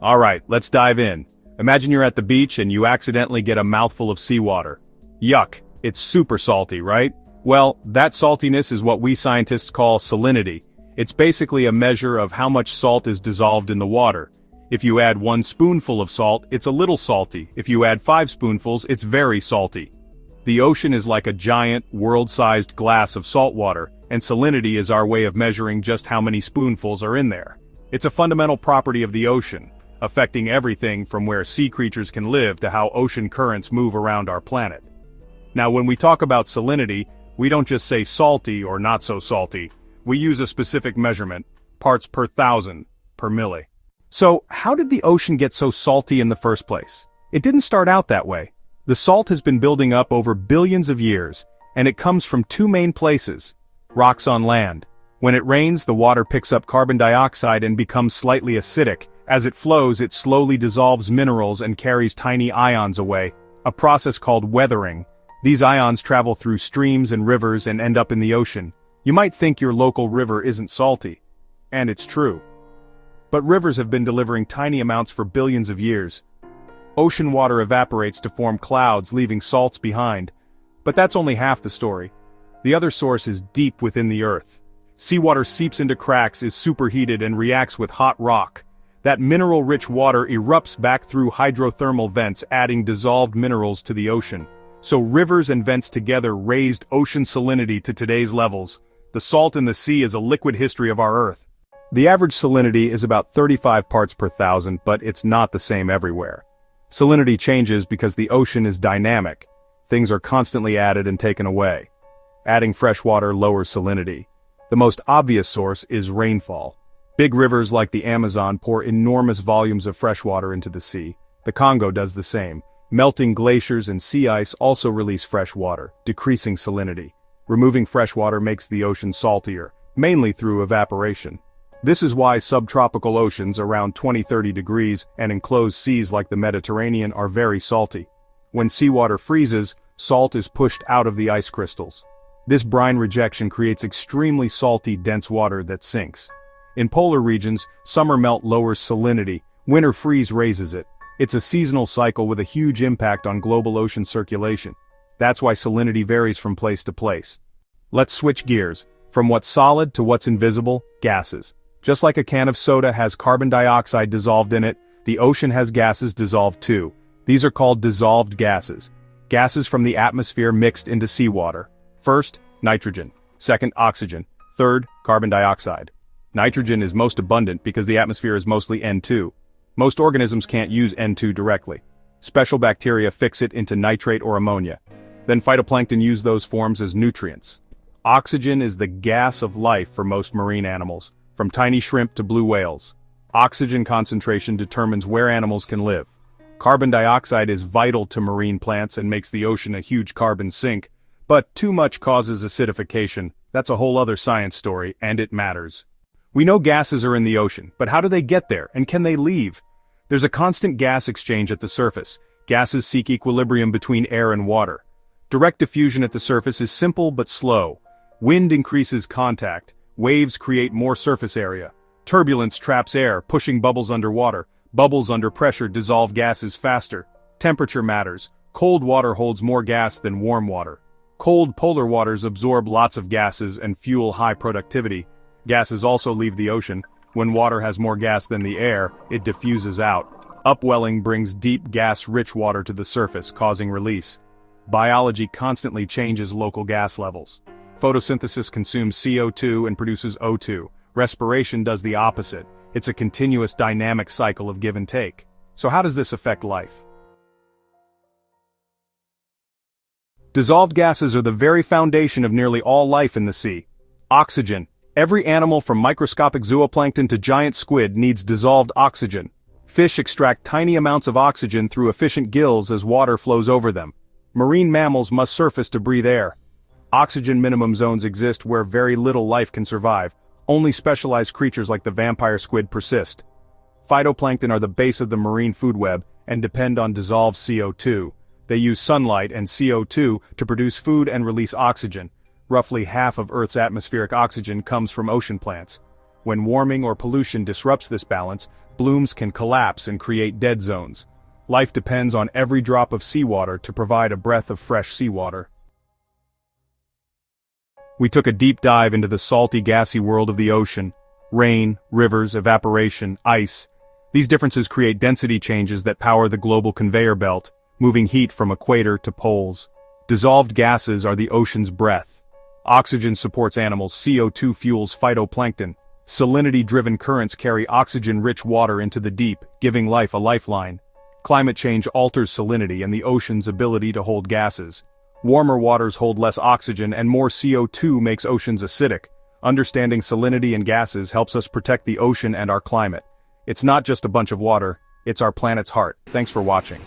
Alright, let's dive in. Imagine you're at the beach and you accidentally get a mouthful of seawater. Yuck, it's super salty, right? Well, that saltiness is what we scientists call salinity. It's basically a measure of how much salt is dissolved in the water. If you add 1 spoonful of salt, it's a little salty. If you add 5 spoonfuls, it's very salty. The ocean is like a giant, world-sized glass of salt water, and salinity is our way of measuring just how many spoonfuls are in there. It's a fundamental property of the ocean, affecting everything from where sea creatures can live to how ocean currents move around our planet. Now, when we talk about salinity, we don't just say salty or not so salty. We use a specific measurement, parts per thousand, per milli. So, how did the ocean get so salty in the first place? It didn't start out that way. The salt has been building up over billions of years, and it comes from 2 main places: rocks on land. When it rains, the water picks up carbon dioxide and becomes slightly acidic. As it flows, it slowly dissolves minerals and carries tiny ions away, a process called weathering. These ions travel through streams and rivers and end up in the ocean. You might think your local river isn't salty. And it's true. But rivers have been delivering tiny amounts for billions of years. Ocean water evaporates to form clouds, leaving salts behind. But that's only half the story. The other source is deep within the earth. Seawater seeps into cracks, is superheated, and reacts with hot rock. That mineral-rich water erupts back through hydrothermal vents, adding dissolved minerals to the ocean. So rivers and vents together raised ocean salinity to today's levels. The salt in the sea is a liquid history of our Earth. The average salinity is about 35 parts per thousand, but it's not the same everywhere. Salinity changes because the ocean is dynamic. Things are constantly added and taken away. Adding fresh water lowers salinity. The most obvious source is rainfall. Big rivers like the Amazon pour enormous volumes of fresh water into the sea. The Congo does the same. Melting glaciers and sea ice also release fresh water, decreasing salinity. Removing fresh water makes the ocean saltier, mainly through evaporation. This is why subtropical oceans around 20-30 degrees and enclosed seas like the Mediterranean are very salty. When seawater freezes, salt is pushed out of the ice crystals. This brine rejection creates extremely salty, dense water that sinks. In polar regions, summer melt lowers salinity, winter freeze raises it. It's a seasonal cycle with a huge impact on global ocean circulation. That's why salinity varies from place to place. Let's switch gears. From what's solid to what's invisible, gases. Just like a can of soda has carbon dioxide dissolved in it, the ocean has gases dissolved too. These are called dissolved gases. Gases from the atmosphere mixed into seawater. First, nitrogen. Second, oxygen. Third, carbon dioxide. Nitrogen is most abundant because the atmosphere is mostly N2. Most organisms can't use N2 directly. Special bacteria fix it into nitrate or ammonia. Then phytoplankton use those forms as nutrients. Oxygen is the gas of life for most marine animals, from tiny shrimp to blue whales. Oxygen concentration determines where animals can live. Carbon dioxide is vital to marine plants and makes the ocean a huge carbon sink, but too much causes acidification. That's a whole other science story, and it matters. We know gases are in the ocean, but how do they get there, and can they leave? There's a constant gas exchange at the surface. Gases seek equilibrium between air and water. Direct diffusion at the surface is simple but slow. Wind increases contact. Waves create more surface area. Turbulence traps air, pushing bubbles underwater. Bubbles under pressure dissolve gases faster. Temperature matters. Cold water holds more gas than warm water. Cold polar waters absorb lots of gases and fuel high productivity. Gases also leave the ocean. When water has more gas than the air, it diffuses out. Upwelling brings deep gas-rich water to the surface, causing release. Biology constantly changes local gas levels. Photosynthesis consumes CO2 and produces O2. Respiration does the opposite. It's a continuous dynamic cycle of give and take. So how does this affect life? Dissolved gases are the very foundation of nearly all life in the sea. Oxygen. Every animal from microscopic zooplankton to giant squid needs dissolved oxygen. Fish extract tiny amounts of oxygen through efficient gills as water flows over them. Marine mammals must surface to breathe air. Oxygen minimum zones exist where very little life can survive. Only specialized creatures like the vampire squid persist. Phytoplankton are the base of the marine food web and depend on dissolved CO2. They use sunlight and CO2 to produce food and release oxygen. Roughly half of Earth's atmospheric oxygen comes from ocean plants. When warming or pollution disrupts this balance, blooms can collapse and create dead zones. Life depends on every drop of seawater to provide a breath of fresh seawater. We took a deep dive into the salty, gassy world of the ocean. Rain, rivers, evaporation, ice. These differences create density changes that power the global conveyor belt, moving heat from equator to poles. Dissolved gases are the ocean's breath. Oxygen supports animals, CO2 fuels phytoplankton. Salinity-driven currents carry oxygen-rich water into the deep, giving life a lifeline. Climate change alters salinity and the ocean's ability to hold gases. Warmer waters hold less oxygen and more CO2 makes oceans acidic. Understanding salinity and gases helps us protect the ocean and our climate. It's not just a bunch of water, it's our planet's heart. Thanks for watching.